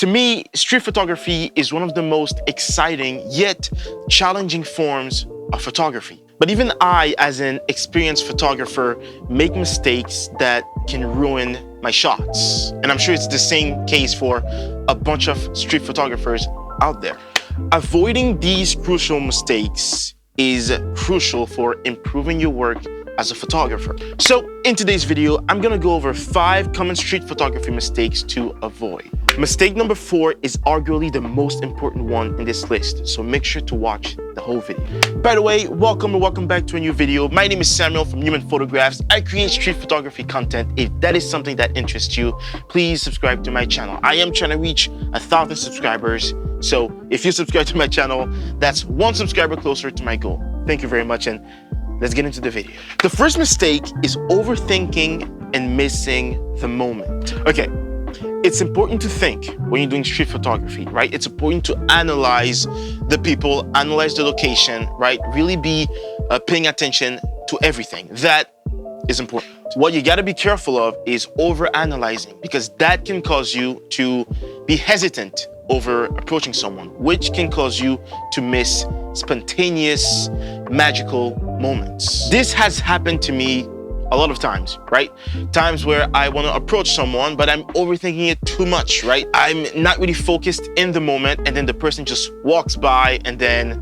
To me, street photography is one of the most exciting yet challenging forms of photography. But even I, as an experienced photographer, make mistakes that can ruin my shots. And I'm sure it's the same case for a bunch of street photographers out there. Avoiding these crucial mistakes is crucial for improving your work as a photographer. So in today's video, I'm gonna go over 5 common street photography mistakes to avoid. Mistake number 4 is arguably the most important one in this list, so make sure to watch the whole video. By the way, welcome back to a new video. My name is Samuel from Human Photographs. I create street photography content. If that is something that interests you, please subscribe to my channel. I am trying to reach 1,000 subscribers, so if you subscribe to my channel, that's 1 subscriber closer to my goal. Thank you very much, and let's get into the video. The first mistake is overthinking and missing the moment. Okay, it's important to think when you're doing street photography, right? It's important to analyze the people, analyze the location, right? Really be paying attention to everything. That is important. What you gotta be careful of is over-analyzing, because that can cause you to be hesitant over approaching someone, which can cause you to miss spontaneous, magical moments. This has happened to me a lot of times, right? Times where I want to approach someone, but I'm overthinking it too much, right? I'm not really focused in the moment, and then the person just walks by, and then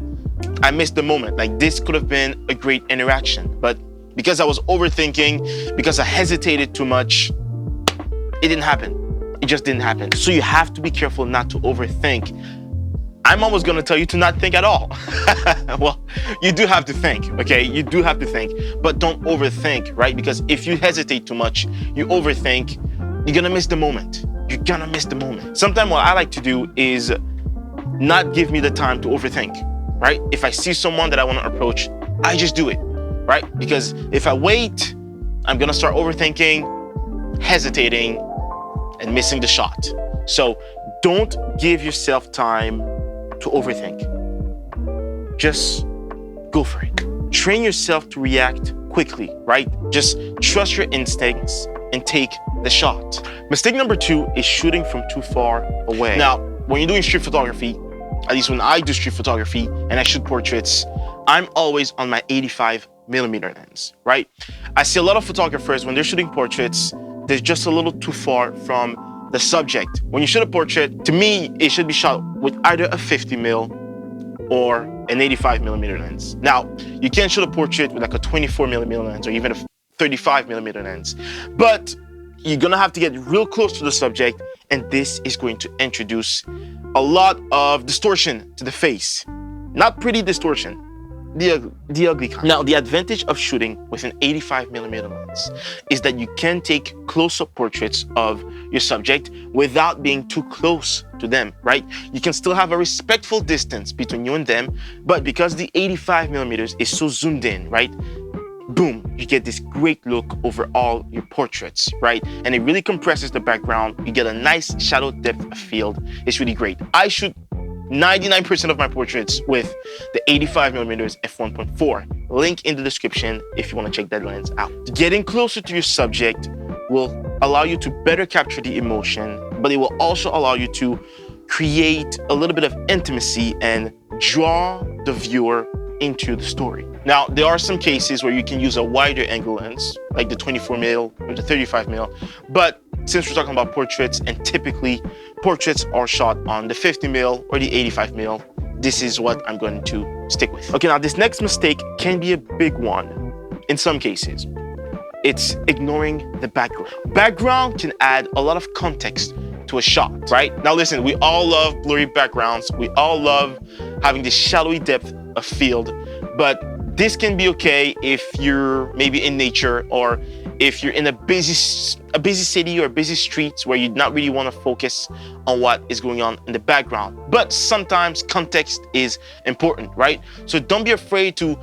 I miss the moment. Like, this could have been a great interaction, but because I was overthinking, because I hesitated too much, it didn't happen. It just didn't happen. So you have to be careful not to overthink. I'm almost gonna tell you to not think at all. Well, you do have to think, okay? You do have to think, but don't overthink, right? Because if you hesitate too much, you overthink, you're gonna miss the moment. You're gonna miss the moment. Sometimes what I like to do is not give me the time to overthink, right? If I see someone that I wanna approach, I just do it, right? Because if I wait, I'm gonna start overthinking, hesitating, and missing the shot. So don't give yourself time to overthink. Just go for it. Train yourself to react quickly, right? Just trust your instincts and take the shot. Mistake number 2 is shooting from too far away. Now, when you're doing street photography, at least when I do street photography and I shoot portraits, I'm always on my 85mm lens, right? I see a lot of photographers, when they're shooting portraits, they're just a little too far from the subject. When you shoot a portrait, to me, it should be shot with either a 50mm or an 85mm lens. Now, you can't shoot a portrait with like a 24mm lens or even a 35mm lens, but you're gonna have to get real close to the subject, and this is going to introduce a lot of distortion to the face. Not pretty distortion, the ugly kind. Now, the advantage of shooting with an 85mm lens is that you can take close-up portraits of your subject without being too close to them, right? You can still have a respectful distance between you and them, but because the 85mm is so zoomed in, right? Boom, you get this great look over all your portraits, right? And it really compresses the background. You get a nice shadow depth of field. It's really great. I shoot 99% of my portraits with the 85mm f1.4. Link in the description if you want to check that lens out. Getting closer to your subject will allow you to better capture the emotion, but it will also allow you to create a little bit of intimacy and draw the viewer into the story. Now, there are some cases where you can use a wider angle lens, like the 24mm or the 35mm, but since we're talking about portraits, and typically portraits are shot on the 50mm or the 85mm, this is what I'm going to stick with. Okay, now this next mistake can be a big one in some cases. It's ignoring the background. Background can add a lot of context to a shot, right? Now listen, we all love blurry backgrounds. We all love having this shadowy depth of field, but this can be okay if you're maybe in nature, or if you're in a busy city or busy streets where you not really want to focus on what is going on in the background. But sometimes context is important, right? So don't be afraid to,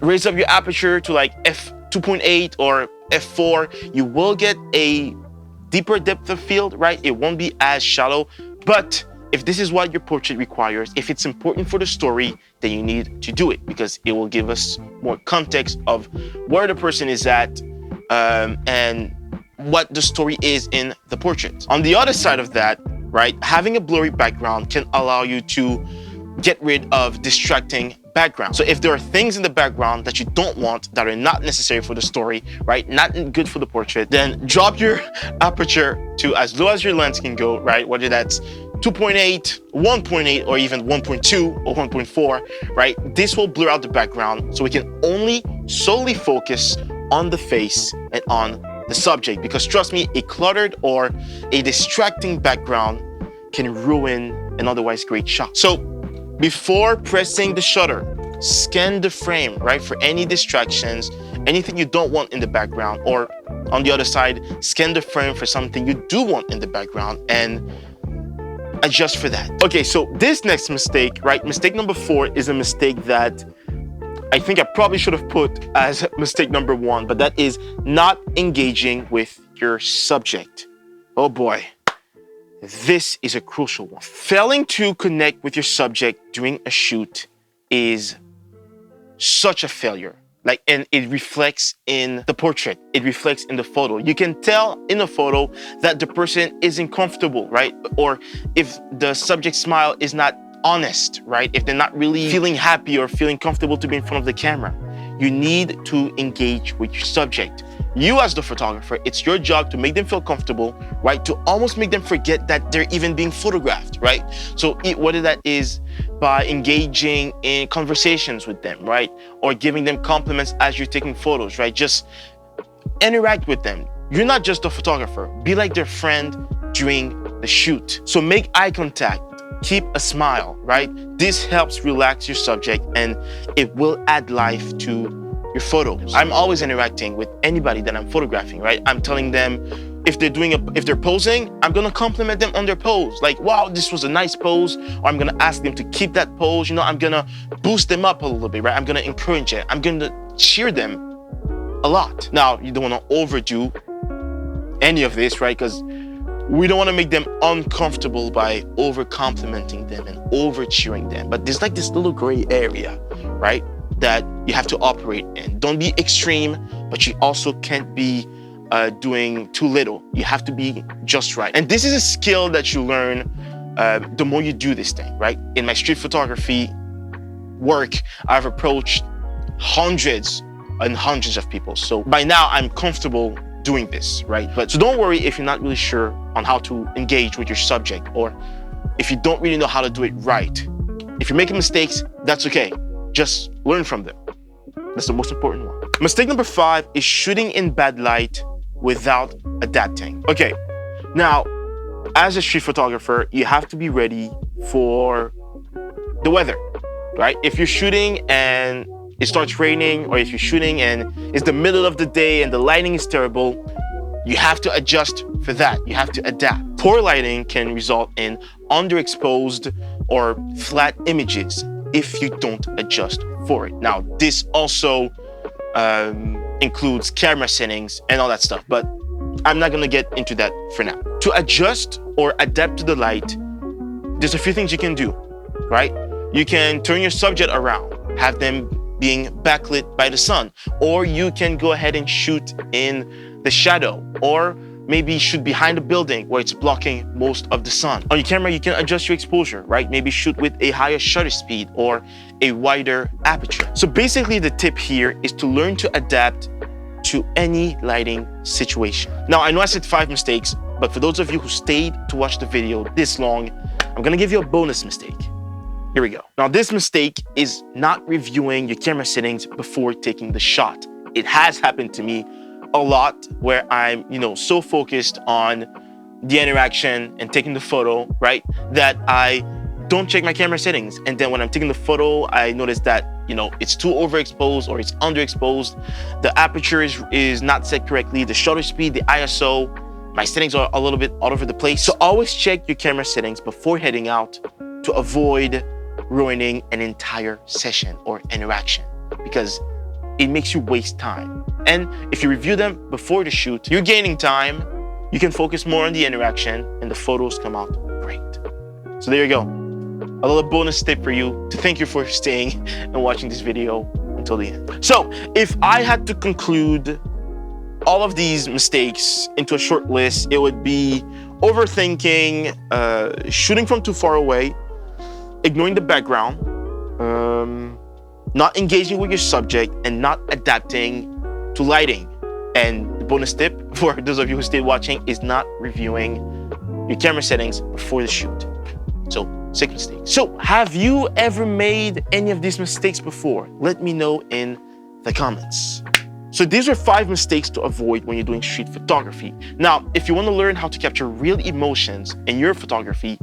raise up your aperture to like f2.8 or f4. You will get a deeper depth of field, right? It won't be as shallow, but if this is what your portrait requires, if it's important for the story, then you need to do it, because it will give us more context of where the person is at and what the story is in the portrait. On the other side of that, right? Having a blurry background can allow you to get rid of distracting background. So if there are things in the background that you don't want, that are not necessary for the story, right, not good for the portrait, then drop your aperture to as low as your lens can go, right, whether that's 2.8, 1.8, or even 1.2 or 1.4, right? This will blur out the background so we can only solely focus on the face and on the subject, because trust me, a cluttered or a distracting background can ruin an otherwise great shot. So before pressing the shutter, scan the frame, right, for any distractions, anything you don't want in the background, or on the other side, scan the frame for something you do want in the background and adjust for that. Okay, so this next mistake, right, mistake number 4 is a mistake that I think I probably should have put as mistake number 1, but that is not engaging with your subject. Oh boy. This is a crucial one. Failing to connect with your subject during a shoot is such a failure. And it reflects in the portrait. It reflects in the photo. You can tell in a photo that the person isn't comfortable, right? Or if the subject's smile is not honest, right? If they're not really feeling happy or feeling comfortable to be in front of the camera. You need to engage with your subject. You as the photographer, it's your job to make them feel comfortable, right? To almost make them forget that they're even being photographed, right? So whether that is by engaging in conversations with them, right? Or giving them compliments as you're taking photos, right? Just interact with them. You're not just a photographer. Be like their friend during the shoot. So make eye contact. Keep a smile, right? This helps relax your subject and it will add life to your photos. I'm always interacting with anybody that I'm photographing, right? I'm telling them if they're posing, I'm gonna compliment them on their pose. Like, wow, this was a nice pose. Or I'm gonna ask them to keep that pose. You know, I'm gonna boost them up a little bit, right? I'm gonna encourage it. I'm gonna cheer them a lot. Now, you don't wanna overdo any of this, right? Because we don't want to make them uncomfortable by over complimenting them and over cheering them. But there's like this little gray area, right, that you have to operate in. Don't be extreme, but you also can't be doing too little. You have to be just right. And this is a skill that you learn the more you do this thing, right? In my street photography work, I've approached hundreds and hundreds of people. So by now I'm comfortable doing this, right? But so don't worry if you're not really sure on how to engage with your subject, or if you don't really know how to do it right. If you're making mistakes, that's okay. Just learn from them. That's the most important one. Mistake number 5 is shooting in bad light without adapting. Okay, now, as a street photographer, you have to be ready for the weather, right? If you're shooting and it starts raining, or if you're shooting and it's the middle of the day and the lighting is terrible, you have to adjust for that. You have to adapt. Poor lighting can result in underexposed or flat images if you don't adjust for it. Now, this also includes camera settings and all that stuff, but I'm not gonna get into that for now. To adjust or adapt to the light, there's a few things you can do, right? You can turn your subject around, have them being backlit by the sun, or you can go ahead and shoot in the shadow, or maybe shoot behind a building where it's blocking most of the sun. On your camera, you can adjust your exposure, right? Maybe shoot with a higher shutter speed or a wider aperture. So basically the tip here is to learn to adapt to any lighting situation. Now, I know I said 5 mistakes, but for those of you who stayed to watch the video this long, I'm gonna give you a bonus mistake. Here we go. Now, this mistake is not reviewing your camera settings before taking the shot. It has happened to me a lot where I'm, so focused on the interaction and taking the photo, right, that I don't check my camera settings. And then when I'm taking the photo, I notice that, it's too overexposed or it's underexposed. The aperture is not set correctly. The shutter speed, the ISO, my settings are a little bit all over the place. So always check your camera settings before heading out to avoid ruining an entire session or interaction, because it makes you waste time. And if you review them before the shoot, you're gaining time. You can focus more on the interaction and the photos come out great. So there you go. A little bonus tip for you to thank you for staying and watching this video until the end. So if I had to conclude all of these mistakes into a short list, it would be overthinking, shooting from too far away, ignoring the background, not engaging with your subject, and not adapting to lighting. And the bonus tip for those of you who stayed watching is not reviewing your camera settings before the shoot. So, 6 mistakes. So, have you ever made any of these mistakes before? Let me know in the comments. So these are 5 mistakes to avoid when you're doing street photography. Now, if you want to learn how to capture real emotions in your photography,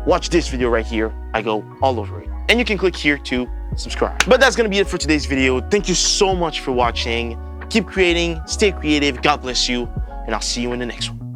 watch this video right here. I go all over it. And you can click here to subscribe. But that's gonna be it for today's video. Thank you so much for watching. Keep creating, stay creative, God bless you, and I'll see you in the next one.